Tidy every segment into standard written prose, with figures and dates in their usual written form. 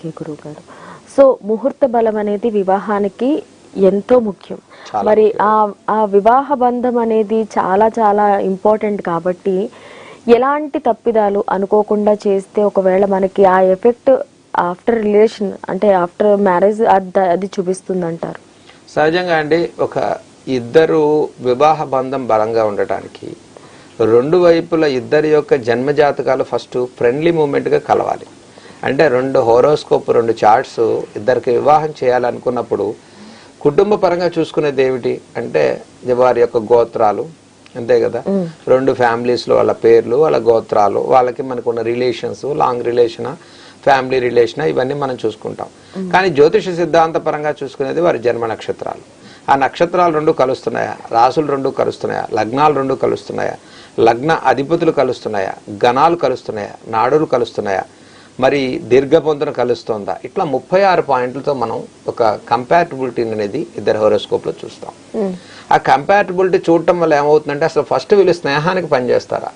Okay గురువు గారు. So ముహూర్త బలం అనేది వివాహానికి ఎంతో ముఖ్యం. మరి ఆ వివాహ బంధం అనేది చాలా చాలా ఇంపార్టెంట్ కాబట్టి ఎలాంటి తప్పిదాలు అనుకోకుండా చేస్తే ఒకవేళ మనకి ఆ ఎఫెక్ట్ ఆఫ్టర్ రిలేషన్ అంటే ఆఫ్టర్ మ్యారేజ్ అది చూపిస్తుంది అంటారు? సహజంగా అండి, ఒక ఇద్దరు వివాహ బంధం బలంగా ఉండటానికి రెండు వైపుల ఇద్దరి యొక్క జన్మ జాతకాలు ఫస్ట్ ఫ్రెండ్లీ మూమెంట్గా కలవాలి. అంటే రెండు హోరోస్కోప్, రెండు చార్ట్స్ ఇద్దరికి వివాహం చేయాలనుకున్నప్పుడు కుటుంబ పరంగా చూసుకునేది ఏమిటి అంటే వారి యొక్క గోత్రాలు, అంతే కదా, రెండు ఫ్యామిలీస్లో వాళ్ళ పేర్లు, వాళ్ళ గోత్రాలు, వాళ్ళకి మనకున్న రిలేషన్స్, లాంగ్ రిలేషనా, ఫ్యామిలీ రిలేషనా, ఇవన్నీ మనం చూసుకుంటాం. కానీ జ్యోతిష సిద్ధాంత పరంగా చూసుకునేది వారి జన్మ నక్షత్రాలు. ఆ నక్షత్రాలు రెండు కలుస్తున్నాయా, రాసులు రెండు కలుస్తున్నాయా, లగ్నాలు రెండు కలుస్తున్నాయా, లగ్న అధిపతులు కలుస్తున్నాయా, గణాలు కలుస్తున్నాయా, నాడులు కలుస్తున్నాయా, మరి దీర్ఘపొంతన కలుస్తుందా, ఇట్లా 36 పాయింట్లతో మనం ఒక కంపాటబిలిటీ అనేది ఇద్దరు హోరోస్కోప్ లో చూస్తాం. ఆ కంపాటబిలిటీ చూడటం వల్ల ఏమవుతుందంటే అసలు ఫస్ట్ వీళ్ళు స్నేహానికి పనిచేస్తారా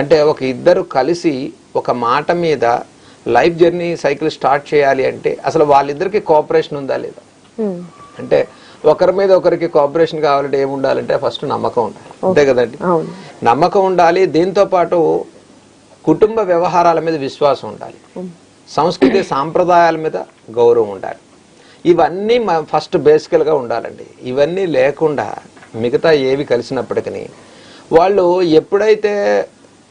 అంటే ఒక ఇద్దరు కలిసి ఒక మాట మీద లైఫ్ జర్నీ సైకిల్ స్టార్ట్ చేయాలి అంటే అసలు వాళ్ళిద్దరికి కోఆపరేషన్ ఉందా లేదా. అంటే ఒకరి మీద ఒకరికి కోఆపరేషన్ కావాలంటే ఏముండాలంటే ఫస్ట్ నమ్మకం ఉండాలి, అంతే కదండి. నమ్మకం ఉండాలి, దీంతో పాటు కుటుంబ వ్యవహారాల మీద విశ్వాసం ఉండాలి, సంస్కృతి సాంప్రదాయాల మీద గౌరవం ఉండాలి. ఇవన్నీ ఫస్ట్ బేసికల్గా ఉండాలండి. ఇవన్నీ లేకుండా మిగతా ఏవి కలిసినప్పటికీ వాళ్ళు ఎప్పుడైతే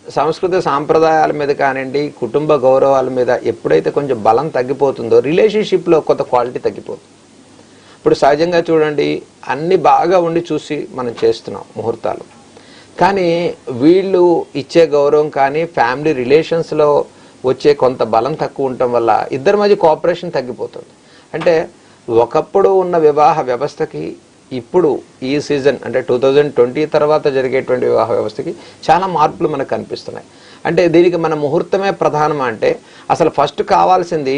సంస్కృతి సాంప్రదాయాల మీద కానివ్వండి, కుటుంబ గౌరవాల మీద ఎప్పుడైతే కొంచెం బలం తగ్గిపోతుందో రిలేషన్షిప్లో కొంత క్వాలిటీ తగ్గిపోతుంది. ఇప్పుడు సహజంగా చూడండి, అన్ని బాగా ఉండి చూసి మనం చేస్తున్నాం ముహూర్తాలు, కానీ వీళ్ళు ఇచ్చే గౌరవం కానీ ఫ్యామిలీ రిలేషన్స్లో వచ్చే కొంత బలం తక్కువ ఉండటం వల్ల ఇద్దరి మధ్య కోఆపరేషన్ తగ్గిపోతుంది. అంటే ఒకప్పుడు ఉన్న వివాహ వ్యవస్థకి ఇప్పుడు ఈ సీజన్ అంటే 2020 తర్వాత జరిగేటువంటి వివాహ వ్యవస్థకి చాలా మార్పులు మనకు కనిపిస్తున్నాయి. అంటే దీనికి మన ముహూర్తమే ప్రధానం. అంటే అసలు ఫస్ట్ కావాల్సింది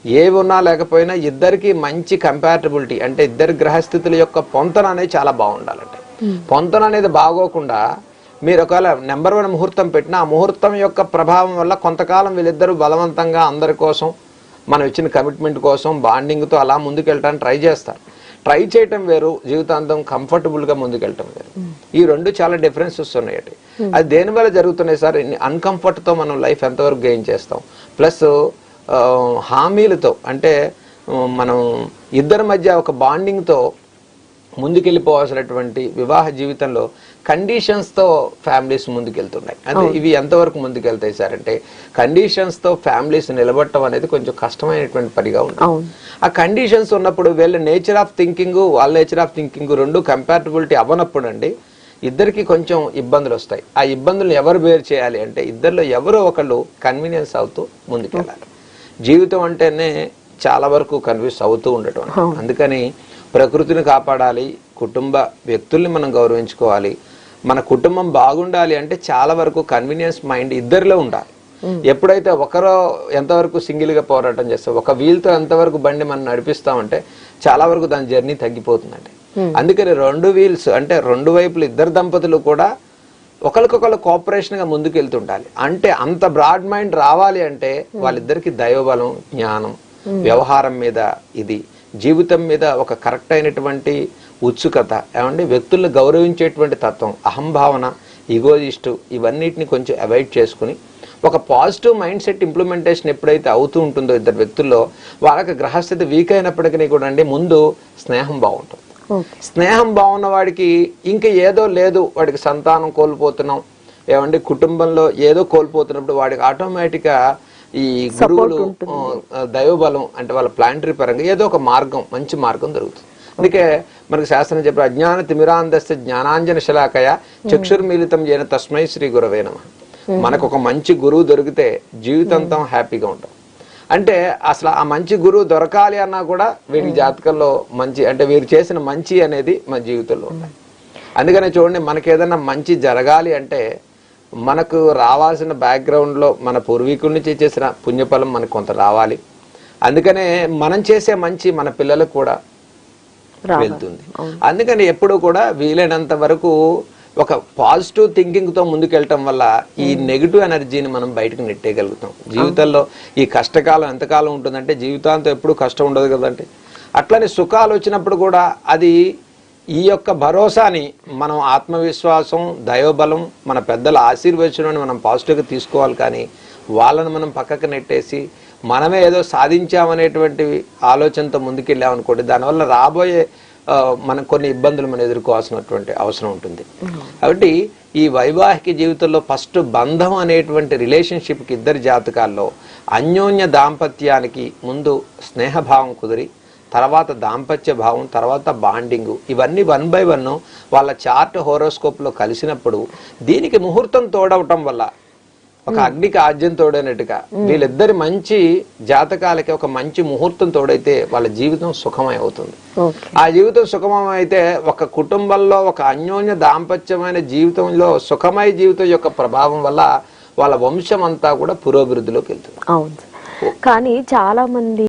ఏవి ఉన్నా లేకపోయినా ఇద్దరికి మంచి కంపాటబిలిటీ, అంటే ఇద్దరి గ్రహస్థితుల యొక్క పొంతన అనేది చాలా బాగుండాలంటే. పొంతన అనేది బాగోకుండా మీరు ఒకవేళ నెంబర్ 1 ముహూర్తం పెట్టినా ఆ ముహూర్తం యొక్క ప్రభావం వల్ల కొంతకాలం వీళ్ళిద్దరూ బలవంతంగా అందరి కోసం, మనం ఇచ్చిన కమిట్మెంట్ కోసం, బాండింగ్తో అలా ముందుకెళ్ళటానికి ట్రై చేస్తారు. ట్రై చేయటం వేరు, జీవితాంతం కంఫర్టబుల్గా ముందుకెళ్ళటం వేరు. ఈ రెండు చాలా డిఫరెన్సెస్ ఉన్నాయి. అది దేనివల్ల జరుగుతున్నాయి సార్? అన్కంఫర్ట్తో మనం లైఫ్ ఎంతవరకు గెయిన్ చేస్తాం, ప్లస్ హామీలతో, అంటే మనం ఇద్దరి మధ్య ఒక బాండింగ్తో ముందుకెళ్ళిపోవాల్సినటువంటి వివాహ జీవితంలో కండిషన్స్తో ఫ్యామిలీస్ ముందుకెళ్తున్నాయి. అంటే ఇవి ఎంతవరకు ముందుకెళ్తాయి సార్ అంటే కండిషన్స్తో ఫ్యామిలీస్ నిలబడటం అనేది కొంచెం కష్టమైనటువంటి పనిగా ఉంటుంది. ఆ కండిషన్స్ ఉన్నప్పుడు వీళ్ళ నేచర్ ఆఫ్ థింకింగ్, వాళ్ళ నేచర్ ఆఫ్ థింకింగ్ రెండు కంపాటబిలిటీ అవ్వనప్పుడు అండి ఇద్దరికి కొంచెం ఇబ్బందులు వస్తాయి. ఆ ఇబ్బందులు ఎవరు బేర్ చేయాలి అంటే ఇద్దరిలో ఎవరో ఒకళ్ళు కన్వీనియన్స్ అవుతూ ముందుకెళ్ళాలి. జీవితం అంటేనే చాలా వరకు కన్ఫ్యూజ్ అవుతూ ఉండటం. అందుకని ప్రకృతిని కాపాడాలి, కుటుంబ వ్యక్తుల్ని మనం గౌరవించుకోవాలి. మన కుటుంబం బాగుండాలి అంటే చాలా వరకు కన్వీనియన్స్ మైండ్ ఇద్దరిలో ఉండాలి. ఎప్పుడైతే ఒకరో ఎంతవరకు సింగిల్గా పోరాటం చేస్తాం, ఒక వీల్తో ఎంతవరకు బండి మనం నడిపిస్తామంటే చాలా వరకు దాని జర్నీ తగ్గిపోతుందండి. అందుకని రెండు వీల్స్ అంటే రెండు వైపులు ఇద్దరు దంపతులు కూడా ఒకరికొకరు కోఆపరేషన్గా ముందుకెళ్తుండాలి. అంటే అంత బ్రాడ్ మైండ్ రావాలి అంటే వాళ్ళిద్దరికి దైవబలం, జ్ఞానం, వ్యవహారం మీద ఇది, జీవితం మీద ఒక కరెక్ట్ అయినటువంటి ఉత్సుకత, ఏమంటే వ్యక్తులను గౌరవించేటువంటి తత్వం, అహంభావన, ఈగోయిస్టు, ఇవన్నిటిని కొంచెం అవాయిడ్ చేసుకుని ఒక పాజిటివ్ మైండ్ సెట్ ఇంప్లిమెంటేషన్ ఎప్పుడైతే అవుతూ ఉంటుందో ఇద్దరు వ్యక్తుల్లో, వాళ్ళకి గ్రహస్థితి వీక్ అయినప్పటికీ కూడా అండి ముందు స్నేహం బాగుంటుంది. స్నేహం బాగున్న వాడికి ఇంకా ఏదో లేదు, వాడికి సంతానం కోల్పోతున్నాం, ఏమంటే కుటుంబంలో ఏదో కోల్పోతున్నప్పుడు వాడికి ఆటోమేటిక్గా ఈ గురువులు, దైవబలం అంటే వాళ్ళ ప్లానిటరీ పరంగా ఏదో ఒక మార్గం, మంచి మార్గం దొరుకుతుంది. అందుకే మనకు శాస్త్రం చెప్పారు, అజ్ఞాన తిమిరాంధస్య జ్ఞానాంజన శలాకయ చక్షుర్మీలితం చేయన తస్మై శ్రీ గురవే నమః. మనకు ఒక మంచి గురువు దొరికితే జీవితాంతం హ్యాపీగా ఉంటాం. అంటే అసలు ఆ మంచి గురువు దొరకాలి అన్నా కూడా వీరి జాతకంలో మంచి, అంటే వీరు చేసిన మంచి అనేది మన జీవితంలో ఉండాలి. అందుకనే చూడండి, మనకి ఏదైనా మంచి జరగాలి అంటే మనకు రావాల్సిన బ్యాక్గ్రౌండ్లో మన పూర్వీకుల నుంచి చేసిన పుణ్యఫలం మనకు కొంత రావాలి. అందుకనే మనం చేసే మంచి మన పిల్లలకు కూడా వెళ్తుంది. అందుకని ఎప్పుడు కూడా వీలైనంత వరకు ఒక పాజిటివ్ థింకింగ్ తో ముందుకెళ్ళటం వల్ల ఈ నెగిటివ్ ఎనర్జీని మనం బయటకు నెట్టేయగలుగుతాం. జీవితంలో ఈ కష్టకాలం ఎంతకాలం ఉంటుందంటే జీవితాంతం ఎప్పుడు కష్టం ఉండదు కదండి. అట్లనే సుఖాలు వచ్చినప్పుడు కూడా అది ఈ యొక్క భరోసాని మనం ఆత్మవిశ్వాసం, దైవబలం, మన పెద్దల ఆశీర్వచనాన్ని మనం పాజిటివ్గా తీసుకోవాలి. కానీ వాళ్ళని మనం పక్కకు నెట్టేసి మనమే ఏదో సాధించామనేటువంటి ఆలోచనతో ముందుకెళ్ళామనుకోండి, దానివల్ల రాబోయే మనం కొన్ని ఇబ్బందులు మనం ఎదుర్కోవాల్సినటువంటి అవసరం ఉంటుంది. కాబట్టి ఈ వైవాహిక జీవితంలో ఫస్ట్ బంధం అనేటువంటి రిలేషన్షిప్కి ఇద్దరి జాతకాల్లో అన్యోన్య దాంపత్యానికి ముందు స్నేహభావం కుదిరి, తర్వాత దాంపత్య భావం, తర్వాత బాండింగు, ఇవన్నీ 1 by 1 వాళ్ళ చార్ట్ హోరోస్కోప్లో కలిసినప్పుడు దీనికి ముహూర్తం తోడవటం వల్ల ఒక అగ్నికి ఆజ్యం తోడైనట్టుగా వీళ్ళిద్దరి మంచి జాతకాలకి ఒక మంచి ముహూర్తం తోడైతే వాళ్ళ జీవితం సుఖమై అవుతుంది. ఆ జీవితం సుఖమయం అయితే ఒక కుటుంబంలో ఒక అన్యోన్య దాంపత్యమైన జీవితంలో సుఖమయ జీవితం యొక్క ప్రభావం వల్ల వాళ్ళ వంశం అంతా కూడా పురోభివృద్ధిలోకి వెళ్తుంది. అవును. కానీ చాలా మంది